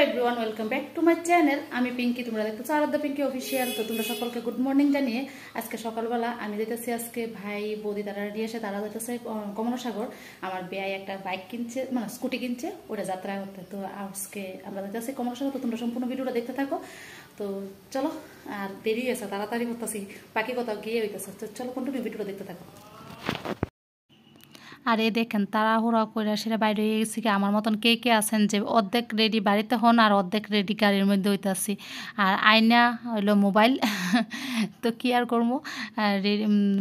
Everyone, welcome back to my channel. আমি পিঙ্কি, তোমরা দেখতেছো আরাধ্যা পিঙ্কি অফিসিয়াল। তো তোমরা সকলকে গুড মর্নিং জানিয়ে আজকে সকালবেলা আমি যেতেছি, আজকে ভাই বৌদি তারা রেডি আসে, তারা যেতেছে কমলাসাগর। আমার বেয়াই একটা বাইক কিনছে, মানে স্কুটি কিনছে, ওটা যাত্রা করতে। তো আজকে আমরা যেতেছি কমলাসাগর। তো তোমরা সম্পূর্ণ ভিডিওটা দেখতে থাকো। তো চলো, আর দেরি হয়েছে, তাড়াতাড়ি করতেছি, বাকি কোথাও গিয়ে হইতেছে। তো চলো কন্টিনিউ ভিডিওটা দেখতে থাকো। আর এই দেখেন তাড়াহুড়া করে সেটা বাইরে হয়ে গেছি। আমার মতন কে কে আছেন যে অর্ধেক রেডি বাড়িতে হন আর অর্ধেক রেডি গাড়ির মধ্যে হইতেছি, আর আয়না হইলো মোবাইল। তো কি আর করবো,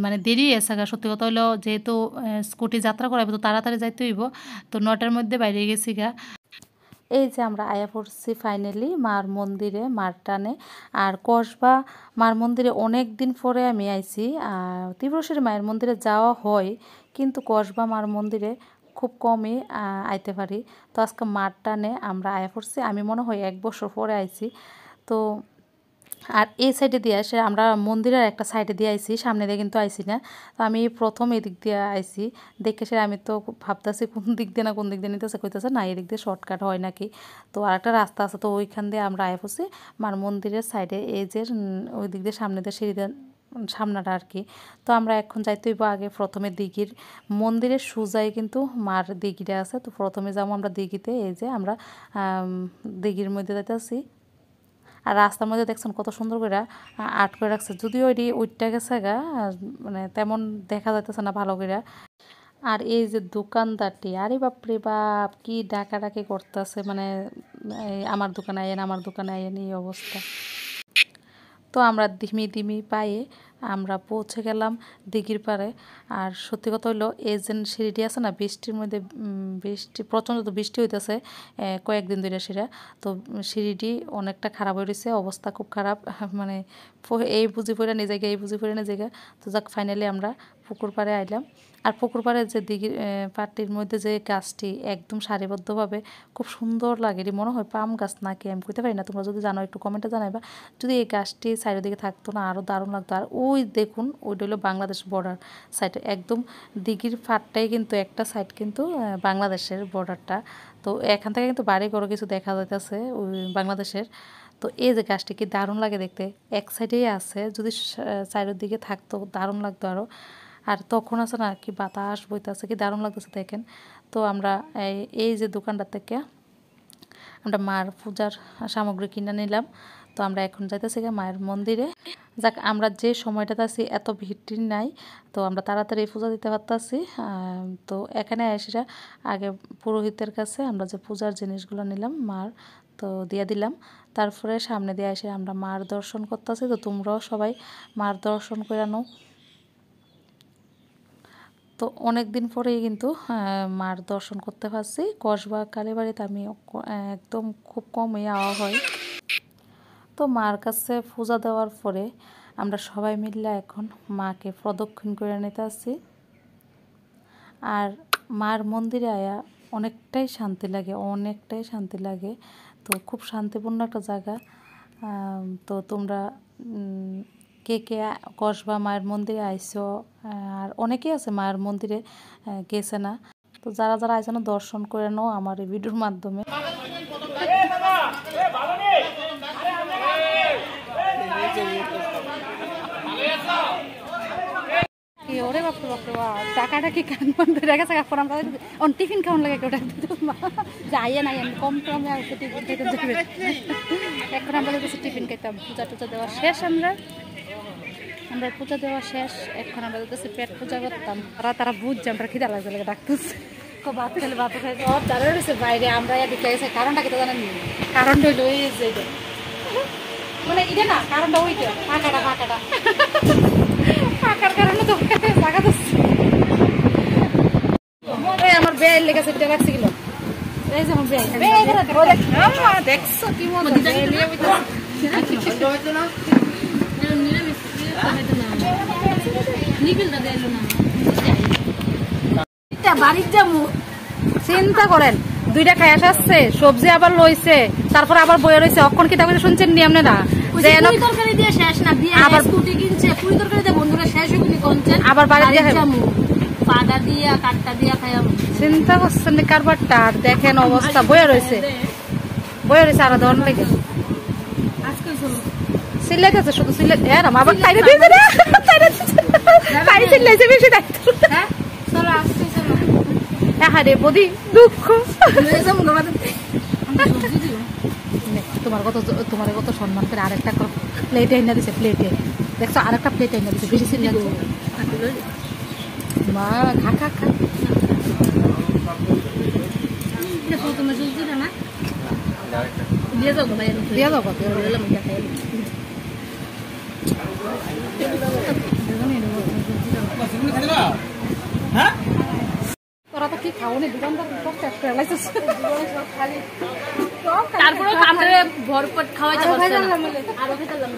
মানে দেরি হয়েছে। সত্যি কথা হইলো, যেহেতু স্কুটি যাত্রা করাবো তো তাড়াতাড়ি যাইতে হইব। তো 9টার মধ্যে বাইরে গেছি গা। এই যে আমরা আয়া পড়ছি ফাইনালি মার মন্দিরে, মার টানে। আর কসবা মার মন্দিরে অনেক দিন পরে আমি আইছি। আর ত্রিপুরেশ্বরী মায়ের মন্দিরে যাওয়া হয়, কিন্তু কসবা মার মন্দিরে খুব কমই আইতে পারি। তো আজকে মার টানে আমরা আয়া পড়ছি। আমি মনে হয় 1 বছর পরে আইছি। তো আর এই সাইডে দিয়ে আসে, আমরা মন্দিরের একটা সাইডে দিয়ে আইছি, সামনে দিয়ে কিন্তু আইছি না। তো আমি প্রথম এদিক দিয়ে আইছি, দেখে সে আমি তো ভাবতেছি কোন দিক দিয়ে না কোন দিক দিয়ে নিতেছে, কইতেছে না এদিক দিয়ে শর্টকাট হয় নাকি। তো আরেকটা রাস্তা আছে, তো ওইখান দিয়ে আমরা আয়া পড়ছি মার মন্দিরের সাইডে, এই যে ওই দিক দিয়ে সামনে দিয়ে সিঁড়ি দিয়ে সামনাটা আর কি। তো আমরা এখন যাইতে হইব আগে প্রথমে দিঘির, মন্দিরের সুজাই কিন্তু মার দিঘিটা আছে। তো প্রথমে যাবো আমরা দিঘিতে। এই যে আমরা দিঘির মধ্যে যাইতেছি। আর রাস্তার মধ্যে দেখছেন কত সুন্দর করে আর্ট করে রাখছে, যদিও ওইটি উইটটা গেছে গা, মানে তেমন দেখা যাইতেছে না ভালো করে। আর এই যে দোকানদারটি, আরে বাপরে বাপ কি ডাকাডাকি করতেছে, মানে আমার দোকানে আইয়েন, আমার দোকানে আইয়েন, এই অবস্থা। তো আমরা ধিমি ধিমি পায়ে আমরা পৌঁছে গেলাম দিঘির পাড়ে। আর সত্যি কথা হইলো, এই যে সিঁড়িটি আছে না, বৃষ্টির মধ্যে বৃষ্টি প্রচণ্ড তো বৃষ্টি হইতেছে কয়েকদিন ধরে সেটা। তো সিঁড়িটি অনেকটা খারাপ হয়ে রয়েছে, অবস্থা খুব খারাপ। মানে এই বুঝি পড়ে নিয়ে জায়গা, এই বুঝি পড়ে নিয়ে জায়গা। তো যাক ফাইনালি আমরা পুকুর পাড়ে আইলাম। আর পুকুর পাড়ে যে দিঘির পাড়টির মধ্যে যে গাছটি একদম সারিবদ্ধভাবে খুব সুন্দর লাগে, এটি মনে হয় পাম গাছ নাকি আমি কইতে পারি না, তোমরা যদি জানো একটু কমেন্টে জানাইবা। যদি এই গাছটি সাইডের দিকে থাকতো না আরও দারুণ লাগতো। আর ওই দেখুন, ওইটা হলো বাংলাদেশ বর্ডার সাইডে, একদম দিঘির পাড়টাই কিন্তু একটা সাইড কিন্তু বাংলাদেশের বর্ডারটা। তো এখান থেকে কিন্তু বাড়ি ঘর কিছু দেখা যাইতেছে ওই বাংলাদেশের। তো এই যে গাছটি কি দারুণ লাগে দেখতে, এক সাইডেই আছে, যদি সাইডের দিকে থাকতো দারুণ লাগতো আরও। আর তখন আছে না কি বাতাস বইতেছে, কি দারুণ লাগতেছে দেখেন। তো আমরা এই যে দোকানটার থেকে আমরা মার পূজার সামগ্রী কিনে নিলাম। তো আমরা এখন যাইতেছি মায়ের মন্দিরে। যাক, আমরা যে সময়টাতে আছি এত ভিড় নাই, তো আমরা তাড়াতাড়ি পূজা দিতে পারতাছি। তো এখানে এসে আগে পুরোহিতের কাছে আমরা যে পূজার জিনিসগুলো নিলাম মার, তো দিয়ে দিলাম। তারপরে সামনে দিয়ে এসে আমরা মার দর্শন করতেছি। তো তোমরাও সবাই মার দর্শন করে নাও। তো অনেক দিন পরেই কিন্তু মার দর্শন করতে পারছি। কসবা কালীবাড়িতে আমি একদম খুব কমই আওয়া হয়। তো মার কাছে পূজা দেওয়ার পরে আমরা সবাই মিলে এখন মাকে প্রদক্ষিণ করে নিতে আসছি। আর মার মন্দিরে আয়া অনেকটাই শান্তি লাগে, অনেকটাই শান্তি লাগে। তো খুব শান্তিপূর্ণ একটা জায়গা। তো তোমরা কে কে কসবা মায়ের মন্দিরে আইসো, আর অনেকেই আছে মায়ের মন্দিরে গেছে না, তো যারা যারা আইসো না দর্শন করে নাও আমার এই ভিডিওর মাধ্যমে। ওরে বাপরে বাপরে বাপ, টাকাটা কি কান বন্ধ হয়ে গেছে। এখন আমরা টিফিন খাওয়ান লাগে ওটা যাইয়ে নাই, আমি কম কমে আসছে টিফিন খেতে যাবে। এখন আমরা কাছে টিফিন খেতাম, পূজা টুজা দেওয়া শেষ, আমরা পূজা দেওয়া শেষ। এখন আমরা যাচ্ছি পেট পূজা করতাম। তারা বুঝছে আমরা খিদা লাগছে লাগে ডাকতেছে, ভাত খেলে ভাত খাই সব দাঁড়া রয়েছে বাইরে। আমরা এদিকে গেছে, কারণটা কি তো জানেন, কারণটা হইলো ওই যে মানে এটা না, কারণটা ওইটা ফাঁকাটা ফাঁকার কারণে তো জায়গা দিচ্ছে। আমার বেয়ের লেগেছে এটা রাখছে কিলো, এই যে আমার বেয়ে দেখছো কি মনে বাড়ির যাবো। চিন্তা করেন, 2টা খাই আসছে, সবজি আবার লইছে, তারপর আবার বইয়ে রয়েছে। অক্ষণ কি তাকে শুনছেন নি আপনারা? তরকারি দিয়ে শেষ না দিয়ে আবার স্কুটি কিনছে, পুরি তরকারি দিয়ে বন্ধুরা শেষ হয়ে কোনছেন, আবার বাড়ি দিয়ে পাদা দিয়া কাটটা দিয়া খাইয়া। চিন্তা করছেন কারবারটা, দেখেন অবস্থা বইয়ে রয়েছে। বই রয়েছে আরো দন লেগে সিলাইতেছে শুধু সিলাই এরম আবার তাইরে দিয়েছে না তাই সিলাইছে বেশি দায়িত্ব হ্যাঁ রে বদি দুঃখ তোমার কত সম্মান করে আরেকটা প্লেট এনে দিছে প্লেটে দেখছো আরেকটা প্লেট এনে দিছে বেশি সিলাই মা খা খা খা দিয়া যাও তোরা তো কি খাওনি দোকানদার সব শেষ করে লাইছিস তারপরে আমরা ভরপেট খাওয়াইতে পারছি না আরো খেতাম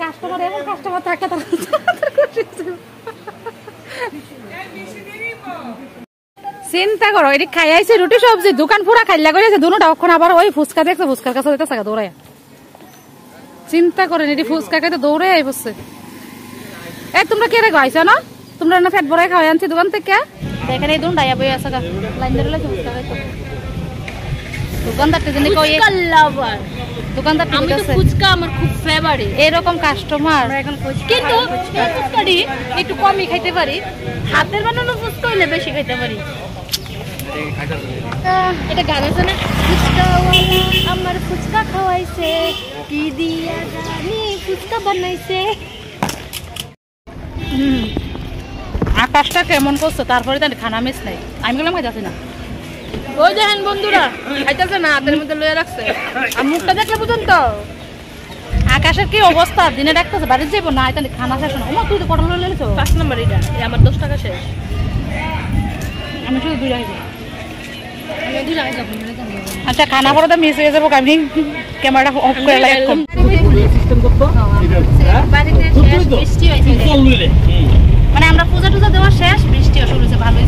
কাস্টমার এমন কাস্টমার থাকে তারা চিন্তা করো এটি খাই আইছে রুটি সবজি দোকান পুরা খাইলা করে দুটা অক্ষণ আবার ওই ফুচকা দেখছে ফুচকার কাছে যেতে থাকা দৌড়ায় চিন্তা করেন এটি ফুচকা খাইতে দৌড়ে আই বসছে তোমরা কে রে গাইছো না তোমরা না ফ্যাট ভরাই খাওয়াই আনছি দোকান থেকে দেখেন এই দুন ডাইয়া বই আছে লাইন ধরে লাগে ফুচকা খাইতো দোকানদারটা জানি কই লাভার দোকানদার আমি তো ফুচকা আমার খুব ফেভারিট এরকম কাস্টমার এখন কিন্তু ফুচকাটি একটু কমই খাইতে পারি হাতের বানানো ফুচকা হইলে বেশি খাইতে পারি এটা গান আছে না ফুচকাওয়ালা আমার ফুচকা খাওয়াইছে কি দিয়া জানি ফুচকা বানাইছে আকাশটা কেমন করছে তারপরে তার খানা মিস নাই আমি গেলাম খাইতেছি না ওই দেখেন বন্ধুরা খাইতেছে না হাতের মধ্যে লয়ে রাখছে আর মুখটা দেখলে বুঝুন তো আকাশের কি অবস্থা দিনে ডাকতেছে বাড়ি যাবো না এটা খানা শেষ না তুই তো পটল লয়ে নিছো 5 নম্বর এটা আমার 10 টাকা শেষ আমি শুধু 2 টাকা আমি 2 টাকা যাব আচ্ছা খানা পরে তো মিস হয়ে যাবো আমি ক্যামেরাটা অফ করে লাইক সিস্টেম করতে বাড়িতে শেষ বৃষ্টি হইছে চল লইলে মানে আমরা পূজা টুজা দেওয়া শেষ বৃষ্টিও শুরু হয়েছে ভালোই